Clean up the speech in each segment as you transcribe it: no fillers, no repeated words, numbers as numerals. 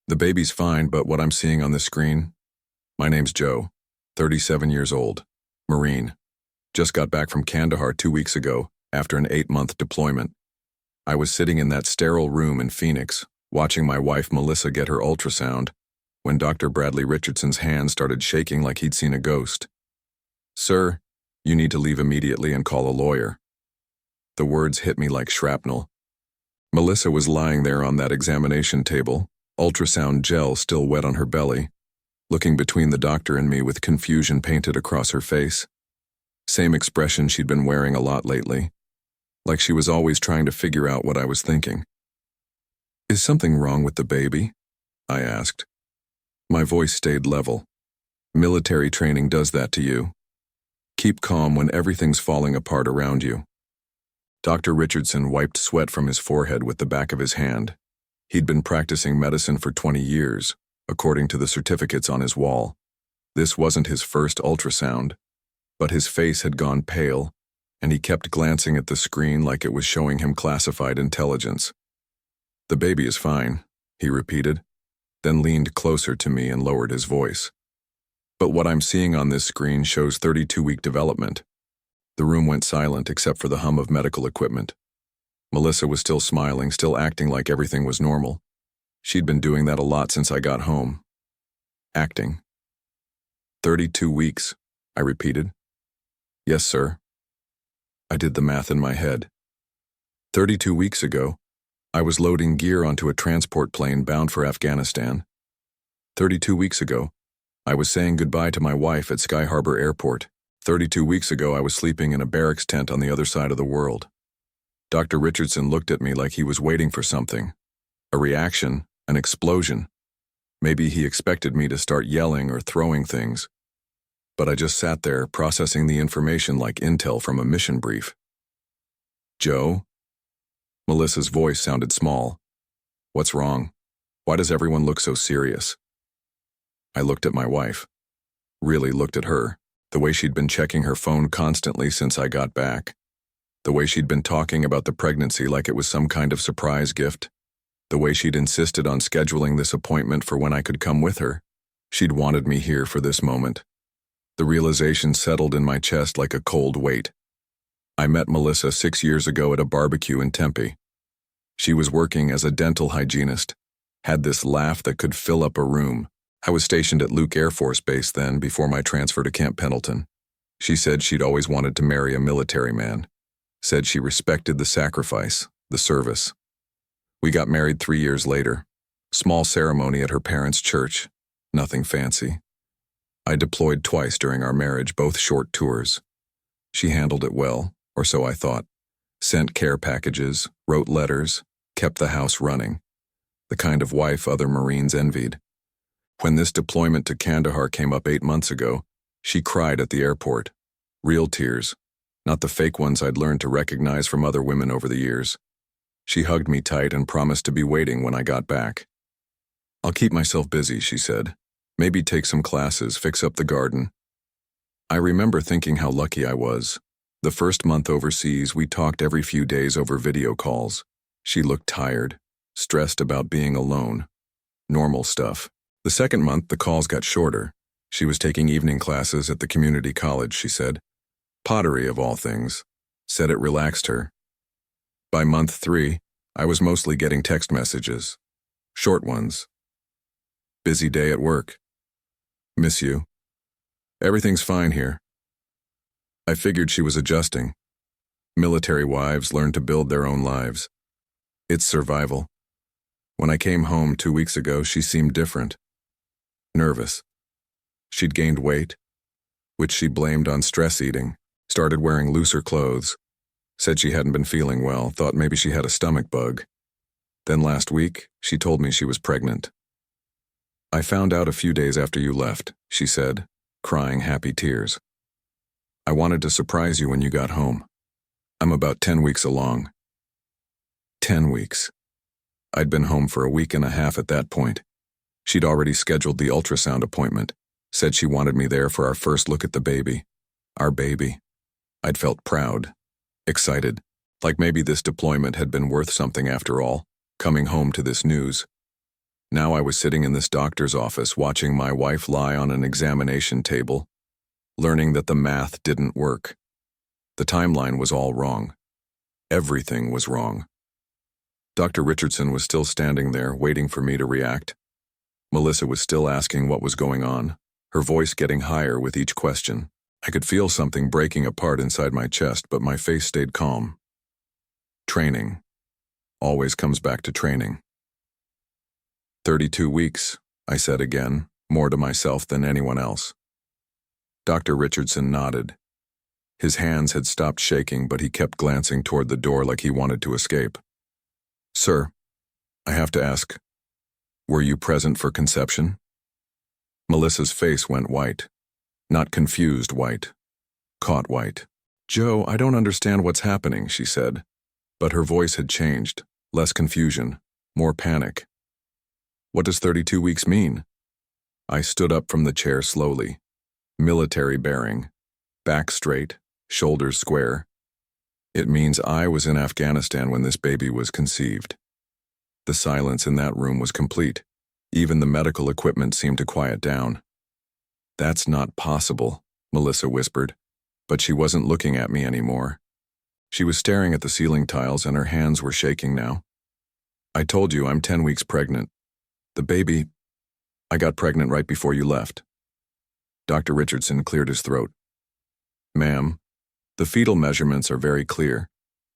The baby's fine, but what I'm seeing on this screen? My name's Joe, 37 years old, Marine. Just got back from Kandahar 2 weeks ago after an 8-month deployment. I was sitting in that sterile room in Phoenix, watching my wife Melissa get her ultrasound, when Dr. Bradley Richardson's hand started shaking like he'd seen a ghost. "Sir, you need to leave immediately and call a lawyer." The words hit me like shrapnel. Melissa was lying there on that examination table, ultrasound gel still wet on her belly, looking between the doctor and me with confusion painted across her face. Same expression she'd been wearing a lot lately, like she was always trying to figure out what I was thinking. "Is something wrong with the baby?" I asked. My voice stayed level. "Military training does that to you. Keep calm when everything's falling apart around you." Dr. Richardson wiped sweat from his forehead with the back of his hand. He'd been practicing medicine for 20 years, according to the certificates on his wall. This wasn't his first ultrasound, but his face had gone pale, and he kept glancing at the screen like it was showing him classified intelligence. "The baby is fine," he repeated, then leaned closer to me and lowered his voice. "But what I'm seeing on this screen shows 32-week development." The room went silent except for the hum of medical equipment. Melissa was still smiling, still acting like everything was normal. She'd been doing that a lot since I got home. Acting. 32 weeks, I repeated. "Yes, sir." I did the math in my head. 32 weeks ago, I was loading gear onto a transport plane bound for Afghanistan. 32 weeks ago, I was saying goodbye to my wife at Sky Harbor Airport. 32 weeks ago, I was sleeping in a barracks tent on the other side of the world. Dr. Richardson looked at me like he was waiting for something. A reaction, an explosion. Maybe he expected me to start yelling or throwing things. But I just sat there, processing the information like intel from a mission brief. "Joe?" Melissa's voice sounded small. "What's wrong? Why does everyone look so serious?" I looked at my wife. Really looked at her, the way she'd been checking her phone constantly since I got back. The way she'd been talking about the pregnancy like it was some kind of surprise gift. The way she'd insisted on scheduling this appointment for when I could come with her. She'd wanted me here for this moment. The realization settled in my chest like a cold weight. I met Melissa 6 years ago at a barbecue in Tempe. She was working as a dental hygienist, had this laugh that could fill up a room. I was stationed at Luke Air Force Base then, before my transfer to Camp Pendleton. She said she'd always wanted to marry a military man. Said she respected the sacrifice, the service. We got married 3 years later. Small ceremony at her parents' church. Nothing fancy. I deployed twice during our marriage, both short tours. She handled it well, or so I thought. Sent care packages, wrote letters, kept the house running. The kind of wife other Marines envied. When this deployment to Kandahar came up 8 months ago, she cried at the airport. Real tears, not the fake ones I'd learned to recognize from other women over the years. She hugged me tight and promised to be waiting when I got back. "I'll keep myself busy," she said. "Maybe take some classes, fix up the garden." I remember thinking how lucky I was. The first month overseas, we talked every few days over video calls. She looked tired, stressed about being alone. Normal stuff. The second month, the calls got shorter. She was taking evening classes at the community college, she said. Pottery, of all things. Said it relaxed her. By month 3, I was mostly getting text messages. Short ones. "Busy day at work. Miss you. Everything's fine here." I figured she was adjusting. Military wives learn to build their own lives. It's survival. When I came home 2 weeks ago, she seemed different. Nervous. She'd gained weight, which she blamed on stress eating, started wearing looser clothes, said she hadn't been feeling well, thought maybe she had a stomach bug. Then last week, she told me she was pregnant. "I found out a few days after you left," she said, crying happy tears. "I wanted to surprise you when you got home. I'm about 10 weeks along." 10 weeks. I'd been home for a week and a half at that point. She'd already scheduled the ultrasound appointment, said she wanted me there for our first look at the baby. Our baby. I'd felt proud, excited, like maybe this deployment had been worth something after all, coming home to this news. Now I was sitting in this doctor's office watching my wife lie on an examination table, learning that the math didn't work. The timeline was all wrong. Everything was wrong. Dr. Richardson was still standing there, waiting for me to react. Melissa was still asking what was going on, her voice getting higher with each question. I could feel something breaking apart inside my chest, but my face stayed calm. Training. Always comes back to training. 32 weeks, I said again, more to myself than anyone else. Dr. Richardson nodded. His hands had stopped shaking, but he kept glancing toward the door like he wanted to escape. Sir, I have to ask, were you present for conception? Melissa's face went white. Not confused white. Caught white. Joe, I don't understand what's happening, she said. But her voice had changed. Less confusion. More panic. What does 32 weeks mean? I stood up from the chair slowly. Military bearing. Back straight. Shoulders square. It means I was in Afghanistan when this baby was conceived. The silence in that room was complete. Even the medical equipment seemed to quiet down. That's not possible, Melissa whispered, but she wasn't looking at me anymore. She was staring at the ceiling tiles and her hands were shaking now. I told you I'm 10 weeks pregnant. The baby, I got pregnant right before you left. Dr. Richardson cleared his throat. Ma'am, the fetal measurements are very clear.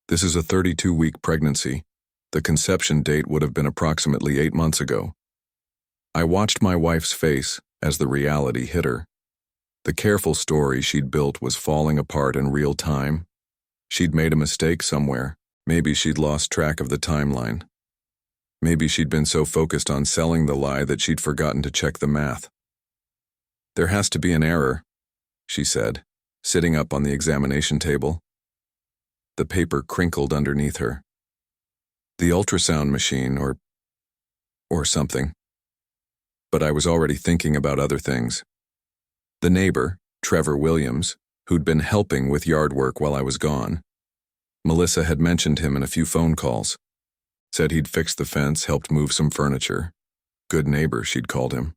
This is a 32-week pregnancy. The conception date would have been approximately 8 months ago. I watched my wife's face as the reality hit her. The careful story she'd built was falling apart in real time. She'd made a mistake somewhere. Maybe she'd lost track of the timeline. Maybe she'd been so focused on selling the lie that she'd forgotten to check the math. There has to be an error, she said, sitting up on the examination table. The paper crinkled underneath her. The ultrasound machine or something. But I was already thinking about other things. The neighbor, Trevor Williams, who'd been helping with yard work while I was gone. Melissa had mentioned him in a few phone calls. Said he'd fixed the fence, helped move some furniture. Good neighbor, she'd called him.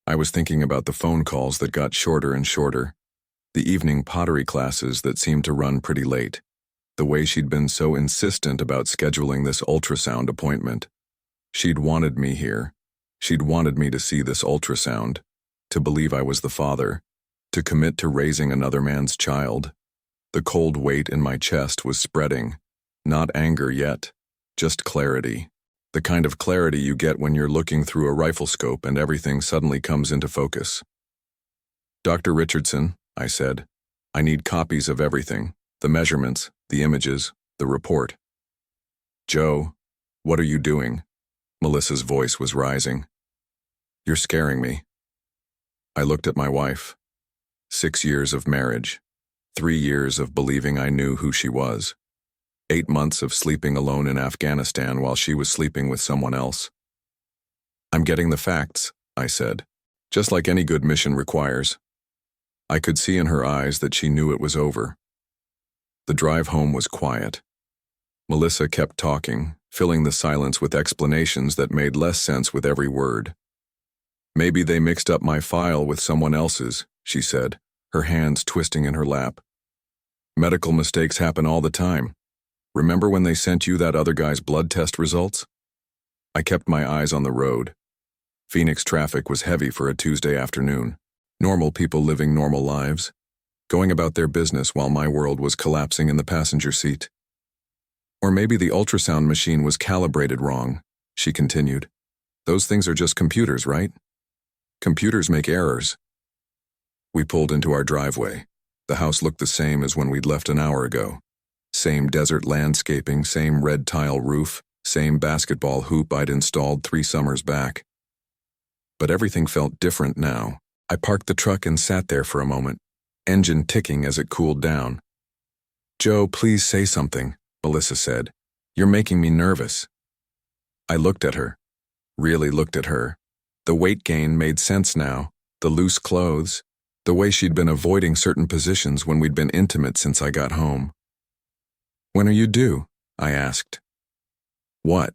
I was thinking about the phone calls that got shorter and shorter. The evening pottery classes that seemed to run pretty late. The way she'd been so insistent about scheduling this ultrasound appointment. She'd wanted me here. She'd wanted me to see this ultrasound, to believe I was the father, to commit to raising another man's child. The cold weight in my chest was spreading. Not anger yet, just clarity. The kind of clarity you get when you're looking through a rifle scope and everything suddenly comes into focus. Dr. Richardson, I said, I need copies of everything, the measurements, the images, the report. Joe, what are you doing? Melissa's voice was rising. You're scaring me. I looked at my wife. 6 years of marriage. 3 years of believing I knew who she was. 8 months of sleeping alone in Afghanistan while she was sleeping with someone else. I'm getting the facts, I said, just like any good mission requires. I could see in her eyes that she knew it was over. The drive home was quiet. Melissa kept talking, filling the silence with explanations that made less sense with every word. Maybe they mixed up my file with someone else's, she said, her hands twisting in her lap. Medical mistakes happen all the time. Remember when they sent you that other guy's blood test results? I kept my eyes on the road. Phoenix traffic was heavy for a Tuesday afternoon. Normal people living normal lives, going about their business while my world was collapsing in the passenger seat. Or maybe the ultrasound machine was calibrated wrong, she continued. Those things are just computers, right? Computers make errors. We pulled into our driveway. The house looked the same as when we'd left an hour ago. Same desert landscaping, same red tile roof, same basketball hoop I'd installed 3 summers back. But everything felt different now. I parked the truck and sat there for a moment, engine ticking as it cooled down. Joe, please say something, Melissa said. You're making me nervous. I looked at her. Really looked at her. The weight gain made sense now. The loose clothes. The way she'd been avoiding certain positions when we'd been intimate since I got home. When are you due? I asked. What?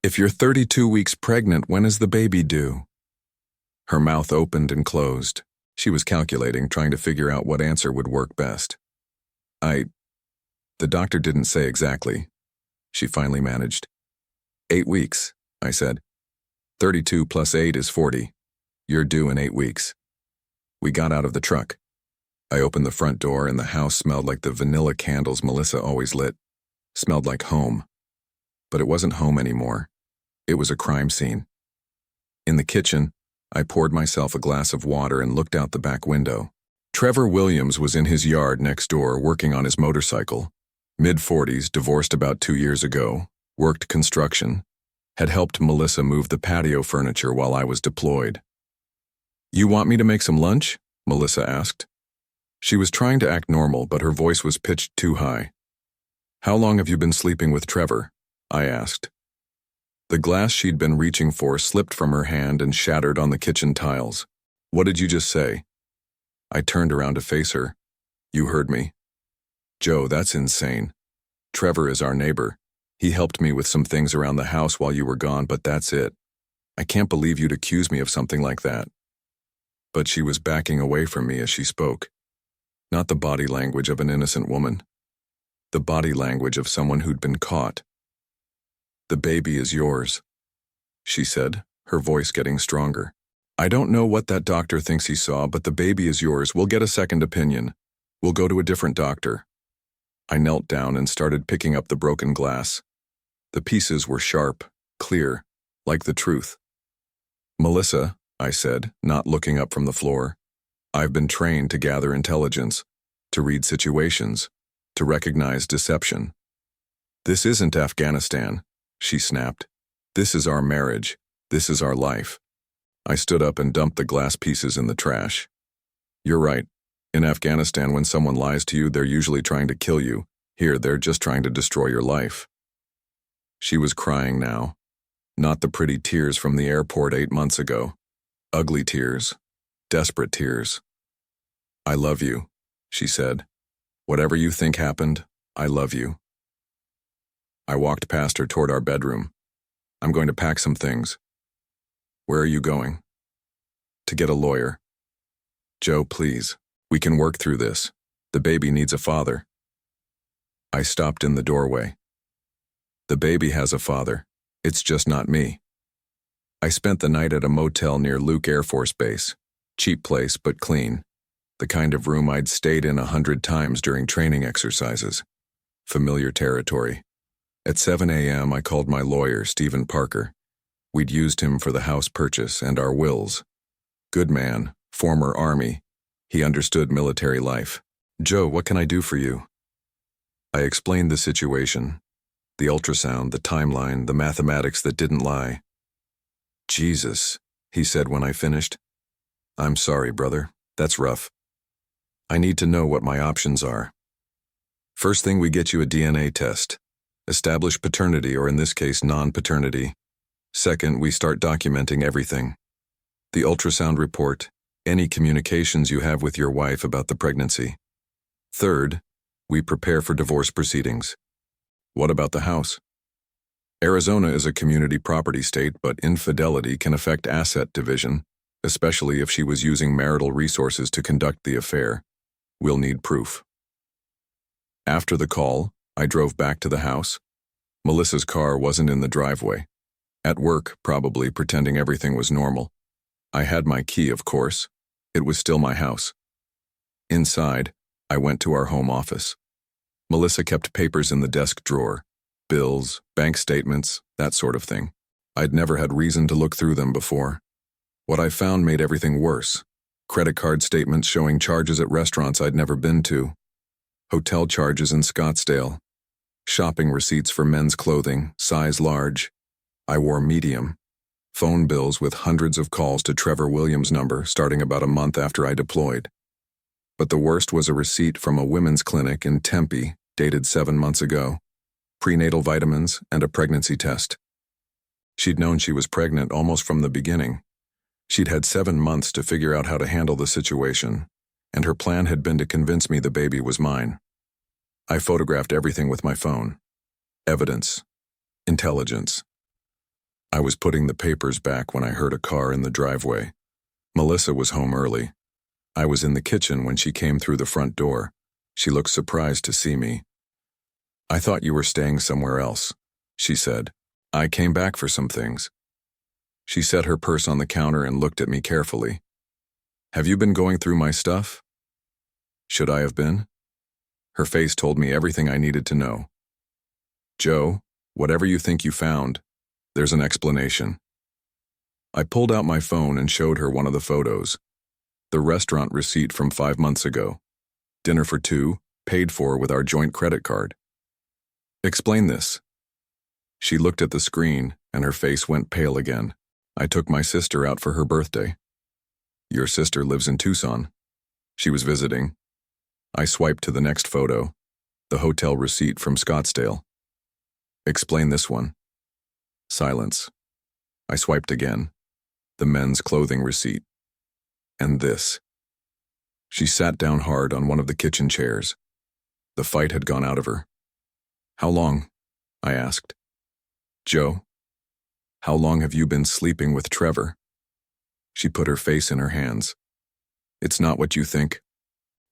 If you're 32 weeks pregnant, when is the baby due? Her mouth opened and closed. She was calculating, trying to figure out what answer would work best. The doctor didn't say exactly. She finally managed. 8 weeks, I said. 32 plus 8 is 40. You're due in 8 weeks. We got out of the truck. I opened the front door and the house smelled like the vanilla candles Melissa always lit. Smelled like home. But it wasn't home anymore. It was a crime scene. In the kitchen, I poured myself a glass of water and looked out the back window. Trevor Williams was in his yard next door working on his motorcycle. Mid-40s, divorced about 2 years ago, worked construction, had helped Melissa move the patio furniture while I was deployed. "You want me to make some lunch?" Melissa asked. She was trying to act normal, but her voice was pitched too high. "How long have you been sleeping with Trevor?" I asked. The glass she'd been reaching for slipped from her hand and shattered on the kitchen tiles. "What did you just say?" I turned around to face her. "You heard me." "Joe, that's insane. Trevor is our neighbor. He helped me with some things around the house while you were gone, but that's it. I can't believe you'd accuse me of something like that." But she was backing away from me as she spoke. Not the body language of an innocent woman. The body language of someone who'd been caught. "The baby is yours," she said, her voice getting stronger. "I don't know what that doctor thinks he saw, but the baby is yours. We'll get a second opinion. We'll go to a different doctor." I knelt down and started picking up the broken glass. The pieces were sharp, clear, like the truth. "Melissa," I said, not looking up from the floor, "I've been trained to gather intelligence, to read situations, to recognize deception. This isn't Afghanistan," she snapped. "This is our marriage. This is our life." I stood up and dumped the glass pieces in the trash. "You're right. In Afghanistan, when someone lies to you, they're usually trying to kill you. Here, they're just trying to destroy your life." She was crying now. Not the pretty tears from the airport 8 months ago. Ugly tears. Desperate tears. "I love you," she said. "Whatever you think happened, I love you." I walked past her toward our bedroom. "I'm going to pack some things." "Where are you going?" "To get a lawyer." "Joe, please. We can work through this. The baby needs a father." I stopped in the doorway. "The baby has a father. It's just not me." I spent the night at a motel near Luke Air Force Base. Cheap place, but clean. The kind of room I'd stayed in 100 times during training exercises. Familiar territory. At 7 a.m., I called my lawyer, Stephen Parker. We'd used him for the house purchase and our wills. Good man, former Army. He understood military life. "Joe, what can I do for you?" I explained the situation. The ultrasound, the timeline, the mathematics that didn't lie. "Jesus," he said when I finished. "I'm sorry, brother. That's rough. I need to know what my options are. First thing, we get you a DNA test. Establish paternity, or in this case, non-paternity. Second, we start documenting everything. The ultrasound report, any communications you have with your wife about the pregnancy. Third, we prepare for divorce proceedings. What about the house? Arizona is a community property state, but infidelity can affect asset division, especially if she was using marital resources to conduct the affair. We'll need proof." After the call, I drove back to the house. Melissa's car wasn't in the driveway. At work, probably pretending everything was normal. I had my key, of course. It was still my house. Inside, I went to our home office. Melissa kept papers in the desk drawer. Bills, bank statements, that sort of thing. I'd never had reason to look through them before. What I found made everything worse. Credit card statements showing charges at restaurants I'd never been to. Hotel charges in Scottsdale. Shopping receipts for men's clothing, size large. I wore medium. Phone bills with hundreds of calls to Trevor Williams' number starting about a month after I deployed. But the worst was a receipt from a women's clinic in Tempe, dated 7 months ago. Prenatal vitamins and a pregnancy test. She'd known she was pregnant almost from the beginning. She'd had 7 months to figure out how to handle the situation, and her plan had been to convince me the baby was mine. I photographed everything with my phone. Evidence. Intelligence. I was putting the papers back when I heard a car in the driveway. Melissa was home early. I was in the kitchen when she came through the front door. She looked surprised to see me. "I thought you were staying somewhere else," she said. "I came back for some things." She set her purse on the counter and looked at me carefully. "Have you been going through my stuff?" Should I have been? Her face told me everything I needed to know. "Joe, whatever you think you found, there's an explanation." I pulled out my phone and showed her one of the photos. The restaurant receipt from 5 months ago. Dinner for 2, paid for with our joint credit card. "Explain this." She looked at the screen, and her face went pale again. "I took my sister out for her birthday." "Your sister lives in Tucson." "She was visiting." I swiped to the next photo, the hotel receipt from Scottsdale. "Explain this one." Silence. I swiped again, the men's clothing receipt. And this. She sat down hard on one of the kitchen chairs. The fight had gone out of her. "How long?" I asked. "Joe, how long have you been sleeping with Trevor?" She put her face in her hands. "It's not what you think."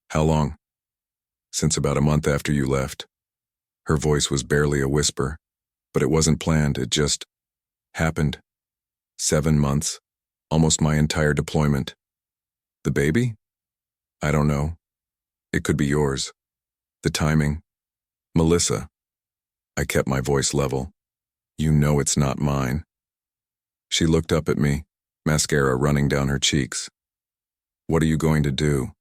"How long?" "Since about a month after you left." Her voice was barely a whisper, but it wasn't planned, it just happened. 7 months, almost my entire deployment. "The baby?" "I don't know. It could be yours. The timing." "Melissa." I kept my voice level. "You know it's not mine." She looked up at me, mascara running down her cheeks. "What are you going to do?"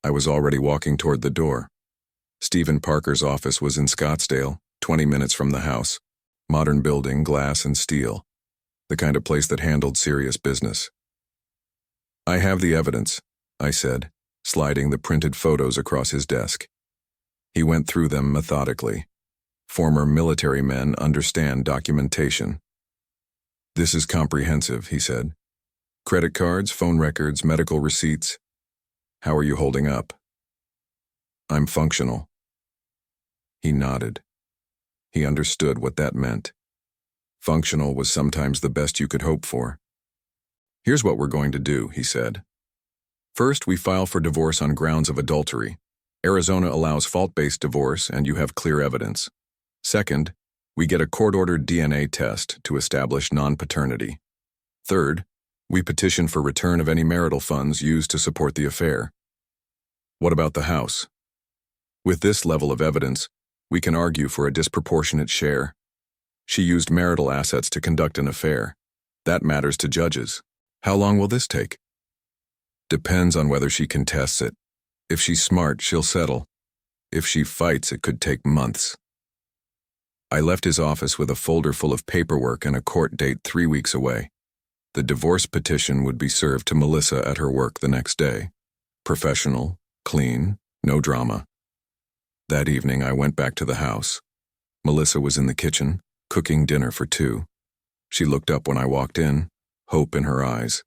I was already walking toward the door. Stephen Parker's office was in Scottsdale, 20 minutes from the house. Modern building, glass and steel. The kind of place that handled serious business. "I have the evidence," I said, sliding the printed photos across his desk. He went through them methodically. Former military men understand documentation. "This is comprehensive," he said. "Credit cards, phone records, medical receipts. How are you holding up?" "I'm functional." He nodded. He understood what that meant. Functional was sometimes the best you could hope for. "Here's what we're going to do," he said. "First, we file for divorce on grounds of adultery. Arizona allows fault-based divorce, and you have clear evidence. Second, we get a court-ordered DNA test to establish non-paternity. Third, we petition for return of any marital funds used to support the affair. What about the house? With this level of evidence, we can argue for a disproportionate share. She used marital assets to conduct an affair. That matters to judges. How long will this take? Depends on whether she contests it. If she's smart, she'll settle. If she fights, it could take months." I left his office with a folder full of paperwork and a court date 3 weeks away. The divorce petition would be served to Melissa at her work the next day. Professional, clean, no drama. That evening, I went back to the house. Melissa was in the kitchen, cooking dinner for 2. She looked up when I walked in, hope in her eyes.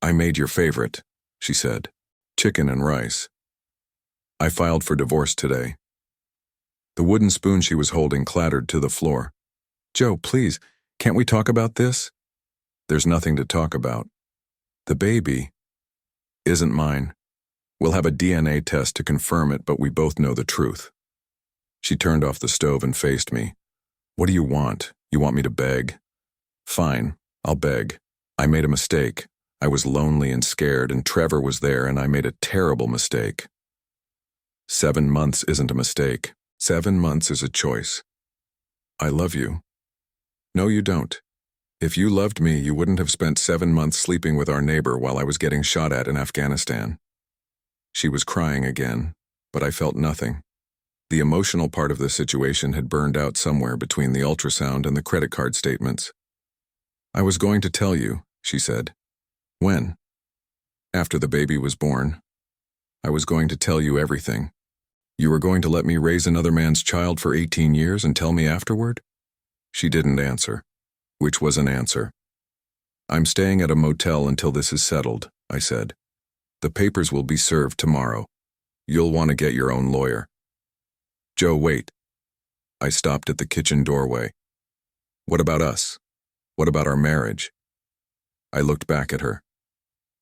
"I made your favorite," she said. "Chicken and rice." I filed for divorce today. The wooden spoon she was holding clattered to the floor. "Joe, please, can't we talk about this?" "There's nothing to talk about. The baby isn't mine. We'll have a DNA test to confirm it, but we both know the truth." She turned off the stove and faced me. "What do you want? You want me to beg?" "Fine, I'll beg. I made a mistake. I was lonely and scared, and Trevor was there, and I made a terrible mistake." 7 months isn't a mistake. 7 months is a choice. "I love you." "No, you don't. If you loved me, you wouldn't have spent 7 months sleeping with our neighbor while I was getting shot at in Afghanistan." She was crying again, but I felt nothing. The emotional part of the situation had burned out somewhere between the ultrasound and the credit card statements. "I was going to tell you," she said. "When?" "After the baby was born. I was going to tell you everything. You were going to let me raise another man's child for 18 years and tell me afterward?" She didn't answer, which was an answer. "I'm staying at a motel until this is settled," I said. "The papers will be served tomorrow. You'll want to get your own lawyer." "Joe, wait." I stopped at the kitchen doorway. What about us? What about our marriage? I looked back at her.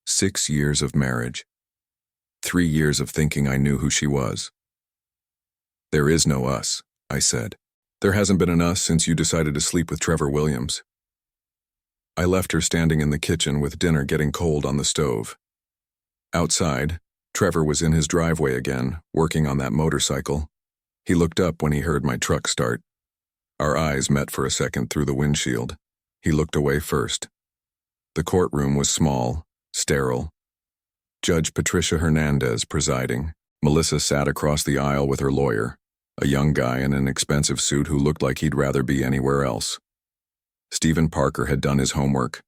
6 years of marriage. 3 years of thinking I knew who she was. There is no us, I said. There hasn't been an us since you decided to sleep with Trevor Williams. I left her standing in the kitchen with dinner getting cold on the stove. Outside, Trevor was in his driveway again, working on that motorcycle. He looked up when he heard my truck start. Our eyes met for a second through the windshield. He looked away first. The courtroom was small, sterile. Judge Patricia Hernandez presiding. Melissa sat across the aisle with her lawyer, a young guy in an expensive suit who looked like he'd rather be anywhere else. Stephen Parker had done his homework.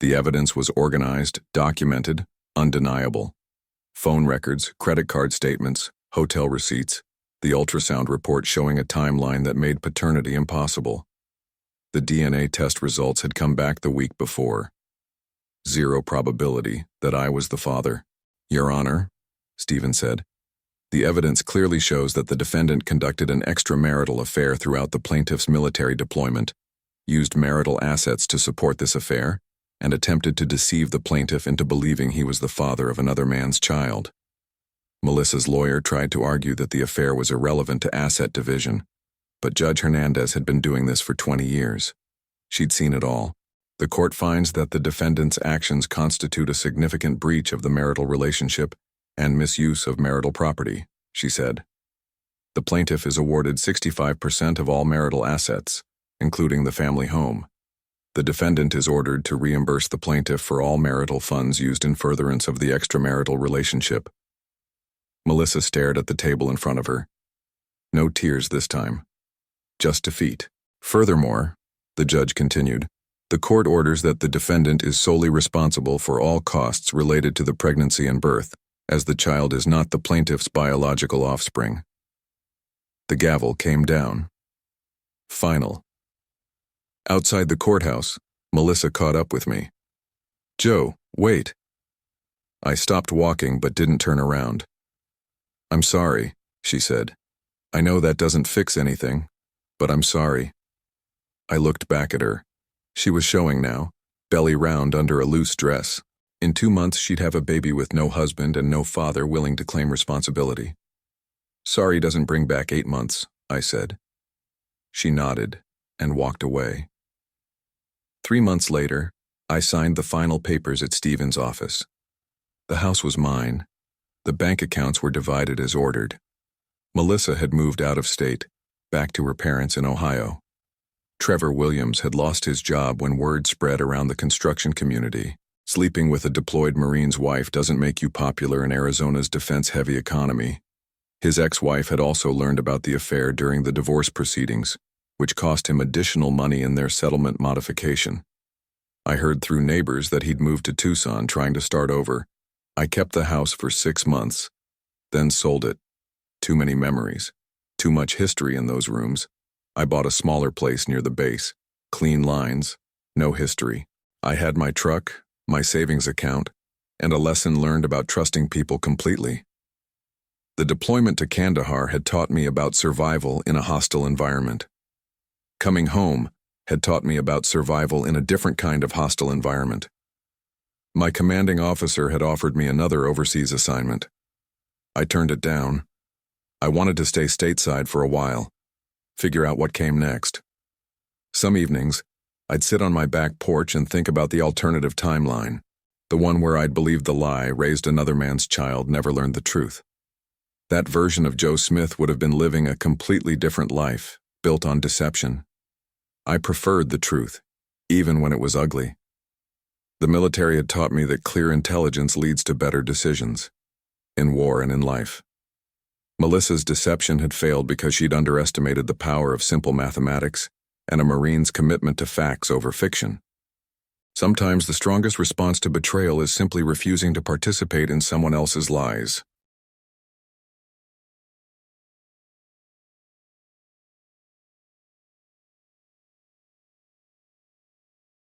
The evidence was organized, documented, undeniable. Phone records, credit card statements, hotel receipts, the ultrasound report showing a timeline that made paternity impossible. The DNA test results had come back the week before. 0 probability that I was the father. Your Honor, Stephen said, the evidence clearly shows that the defendant conducted an extramarital affair throughout the plaintiff's military deployment, used marital assets to support this affair, and attempted to deceive the plaintiff into believing he was the father of another man's child. Melissa's lawyer tried to argue that the affair was irrelevant to asset division, but Judge Hernandez had been doing this for 20 years. She'd seen it all. The court finds that the defendant's actions constitute a significant breach of the marital relationship and misuse of marital property, she said. The plaintiff is awarded 65% of all marital assets, including the family home. The defendant is ordered to reimburse the plaintiff for all marital funds used in furtherance of the extramarital relationship. Melissa stared at the table in front of her. No tears this time. Just defeat. Furthermore, the judge continued, the court orders that the defendant is solely responsible for all costs related to the pregnancy and birth, as the child is not the plaintiff's biological offspring. The gavel came down. Final. Outside the courthouse, Melissa caught up with me. Joe, wait. I stopped walking but didn't turn around. I'm sorry, she said. I know that doesn't fix anything, but I'm sorry. I looked back at her. She was showing now, belly round under a loose dress. In 2 months she'd have a baby with no husband and no father willing to claim responsibility. Sorry doesn't bring back 8 months, I said. She nodded and walked away. 3 months later, I signed the final papers at Stephen's office. The house was mine. The bank accounts were divided as ordered. Melissa had moved out of state, back to her parents in Ohio. Trevor Williams had lost his job when word spread around the construction community. Sleeping with a deployed Marine's wife doesn't make you popular in Arizona's defense-heavy economy. His ex-wife had also learned about the affair during the divorce proceedings, which cost him additional money in their settlement modification. I heard through neighbors that he'd moved to Tucson trying to start over. I kept the house for 6 months, then sold it. Too many memories, too much history in those rooms. I bought a smaller place near the base. Clean lines, no history. I had my truck, my savings account, and a lesson learned about trusting people completely. The deployment to Kandahar had taught me about survival in a hostile environment. Coming home had taught me about survival in a different kind of hostile environment. My commanding officer had offered me another overseas assignment. I turned it down. I wanted to stay stateside for a while, figure out what came next. Some evenings, I'd sit on my back porch and think about the alternative timeline, the one where I'd believed the lie, raised another man's child, never learned the truth. That version of Joe Smith would have been living a completely different life, built on deception. I preferred the truth, even when it was ugly. The military had taught me that clear intelligence leads to better decisions, in war and in life. Melissa's deception had failed because she'd underestimated the power of simple mathematics and a Marine's commitment to facts over fiction. Sometimes the strongest response to betrayal is simply refusing to participate in someone else's lies.